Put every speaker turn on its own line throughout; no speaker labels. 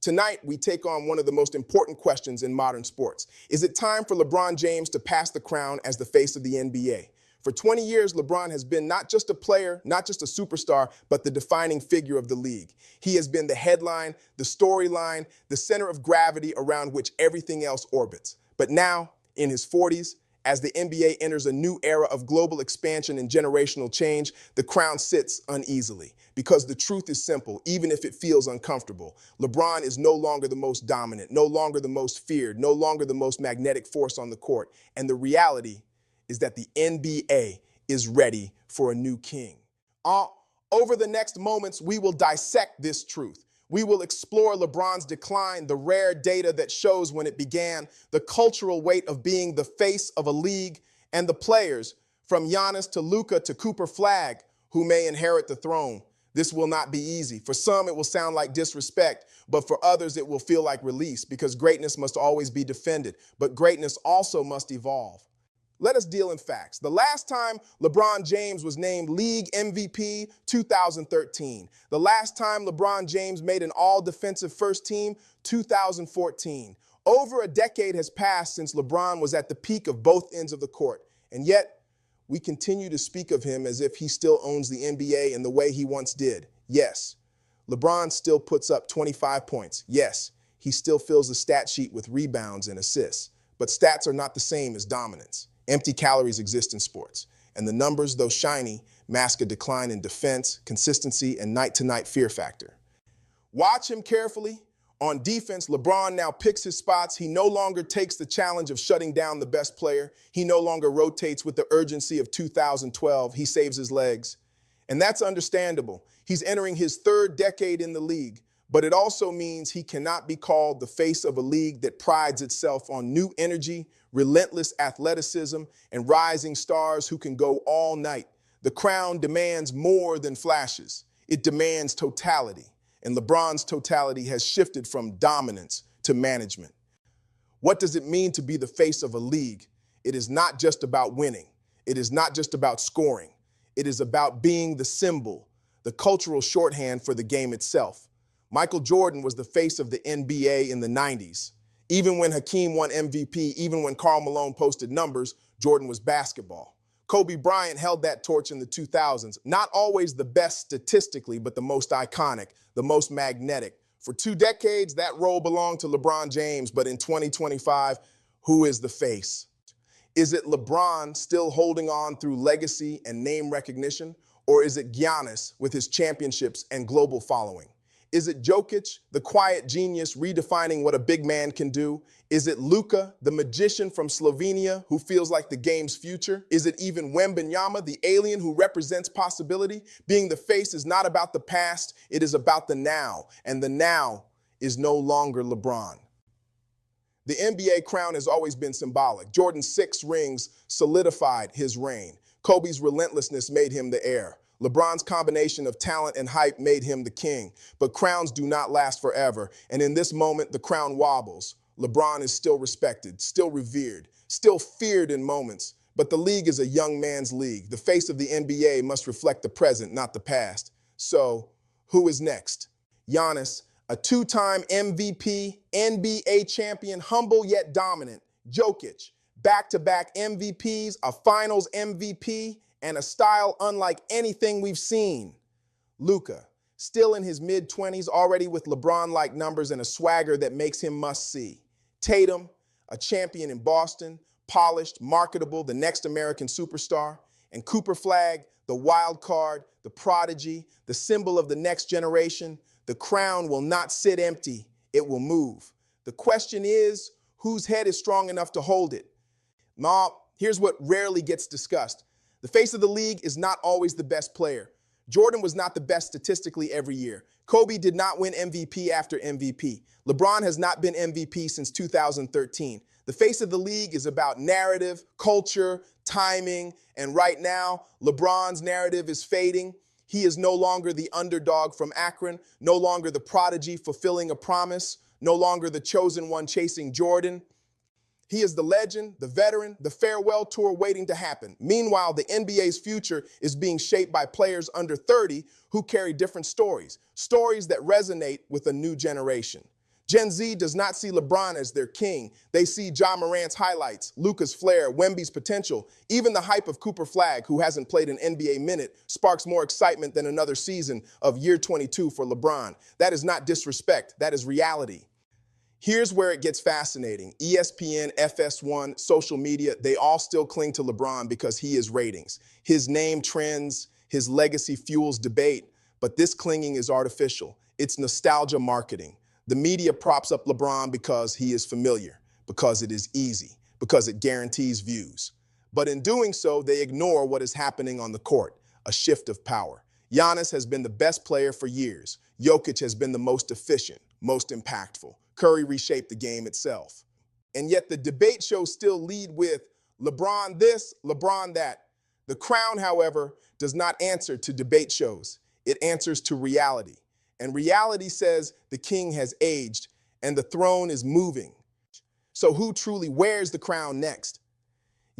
Tonight, we take on one of the most important questions in modern sports. Is it time for LeBron James to pass the crown as the face of the NBA? For 20 years, LeBron has been not just a player, not just a superstar, but the defining figure of the league. He has been the headline, the storyline, the center of gravity around which everything else orbits. But now, in his 40s, as the NBA enters a new era of global expansion and generational change, the crown sits uneasily. Because the truth is simple, even if it feels uncomfortable. LeBron is no longer the most dominant, no longer the most feared, no longer the most magnetic force on the court. And the reality is that the NBA is ready for a new king. Over the next moments, we will dissect this truth. We will explore LeBron's decline, the rare data that shows when it began, the cultural weight of being the face of a league, and the players, from Giannis to Luka to Cooper Flagg, who may inherit the throne. This will not be easy. For some, it will sound like disrespect, but for others, it will feel like release, because greatness must always be defended, but greatness also must evolve. Let us deal in facts. The last time LeBron James was named League MVP, 2013. The last time LeBron James made an all-defensive first team, 2014. Over a decade has passed since LeBron was at the peak of both ends of the court, and yet we continue to speak of him as if he still owns the NBA in the way he once did. Yes, LeBron still puts up 25 points. Yes, he still fills the stat sheet with rebounds and assists. But stats are not the same as dominance. Empty calories exist in sports, and the numbers, though shiny, mask a decline in defense, consistency, and night-to-night fear factor. Watch him carefully. On defense, LeBron now picks his spots. He no longer takes the challenge of shutting down the best player. He no longer rotates with the urgency of 2012. He saves his legs. And that's understandable. He's entering his third decade in the league, but it also means he cannot be called the face of a league that prides itself on new energy, relentless athleticism, and rising stars who can go all night. The crown demands more than flashes. It demands totality. And LeBron's totality has shifted from dominance to management. What does it mean to be the face of a league? It is not just about winning. It is not just about scoring. It is about being the symbol, the cultural shorthand for the game itself. Michael Jordan was the face of the NBA in the 90s. Even when Hakeem won MVP, even when Karl Malone posted numbers, Jordan was basketball. Kobe Bryant held that torch in the 2000s. Not always the best statistically, but the most iconic, the most magnetic. For 2 decades, that role belonged to LeBron James, but in 2025, who is the face? Is it LeBron still holding on through legacy and name recognition? Or is it Giannis with his championships and global following? Is it Jokić, the quiet genius redefining what a big man can do? Is it Luka, the magician from Slovenia who feels like the game's future? Is it even Wembanyama, the alien who represents possibility? Being the face is not about the past, it is about the now, and the now is no longer LeBron. The NBA crown has always been symbolic. Jordan's 6 rings solidified his reign. Kobe's relentlessness made him the heir. LeBron's combination of talent and hype made him the king. But crowns do not last forever, and in this moment, the crown wobbles. LeBron is still respected, still revered, still feared in moments, but the league is a young man's league. The face of the NBA must reflect the present, not the past. So, who is next? Giannis, a 2-time MVP, NBA champion, humble yet dominant. Jokić, back-to-back MVPs, a finals MVP, and a style unlike anything we've seen. Luka, still in his mid-20s, already with LeBron-like numbers and a swagger that makes him must-see. Tatum, a champion in Boston, polished, marketable, the next American superstar. And Cooper Flagg, the wild card, the prodigy, the symbol of the next generation. The crown will not sit empty, it will move. The question is, whose head is strong enough to hold it? Now, here's what rarely gets discussed. The face of the league is not always the best player. Jordan was not the best statistically every year. Kobe did not win MVP after MVP. LeBron has not been MVP since 2013. The face of the league is about narrative, culture, timing, and right now, LeBron's narrative is fading. He is no longer the underdog from Akron, no longer the prodigy fulfilling a promise, no longer the chosen one chasing Jordan. He is the legend, the veteran, the farewell tour waiting to happen. Meanwhile, the NBA's future is being shaped by players under 30 who carry different stories, stories that resonate with a new generation. Gen Z does not see LeBron as their king. They see Ja Morant's highlights, Luka's flair, Wemby's potential. Even the hype of Cooper Flagg, who hasn't played an NBA minute, sparks more excitement than another season of year 22 for LeBron. That is not disrespect, that is reality. Here's where it gets fascinating. ESPN, FS1, social media, they all still cling to LeBron because he is ratings. His name trends, his legacy fuels debate, but this clinging is artificial. It's nostalgia marketing. The media props up LeBron because he is familiar, because it is easy, because it guarantees views. But in doing so, they ignore what is happening on the court, a shift of power. Giannis has been the best player for years. Jokić has been the most efficient, most impactful. Curry reshaped the game itself. And yet the debate shows still lead with LeBron this, LeBron that. The Crown, however, does not answer to debate shows. It answers to reality. And reality says the king has aged and the throne is moving. So who truly wears the crown next?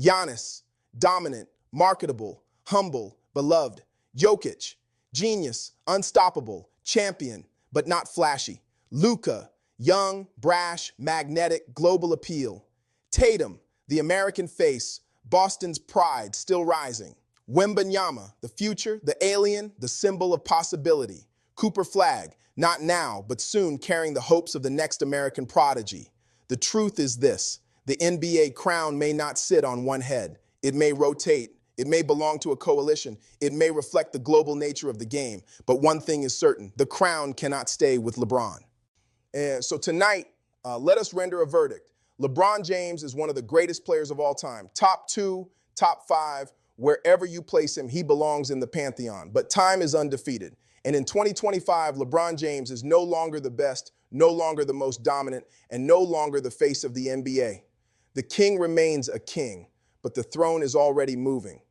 Giannis, dominant, marketable, humble, beloved. Jokić, genius, unstoppable, champion, but not flashy. Luka, young, brash, magnetic, global appeal. Tatum, the American face, Boston's pride, still rising. Wembanyama, the future, the alien, the symbol of possibility. Cooper Flagg, not now, but soon carrying the hopes of the next American prodigy. The truth is this: the NBA crown may not sit on one head. It may rotate. It may belong to a coalition. It may reflect the global nature of the game. But one thing is certain: the crown cannot stay with LeBron. And so tonight, let us render a verdict. LeBron James is one of the greatest players of all time. Top 2, top 5, wherever you place him, he belongs in the pantheon. But time is undefeated. And in 2025, LeBron James is no longer the best, no longer the most dominant, and no longer the face of the NBA. The king remains a king, but the throne is already moving.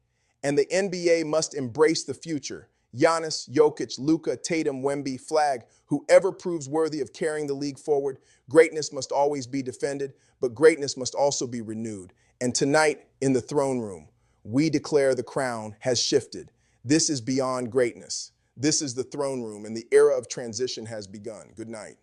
And the NBA must embrace the future. Giannis, Jokić, Luka, Tatum, Wemby, Flagg, whoever proves worthy of carrying the league forward, greatness must always be defended, but greatness must also be renewed. And tonight, in the throne room, we declare the crown has shifted. This is beyond greatness. This is the throne room, and the era of transition has begun. Good night.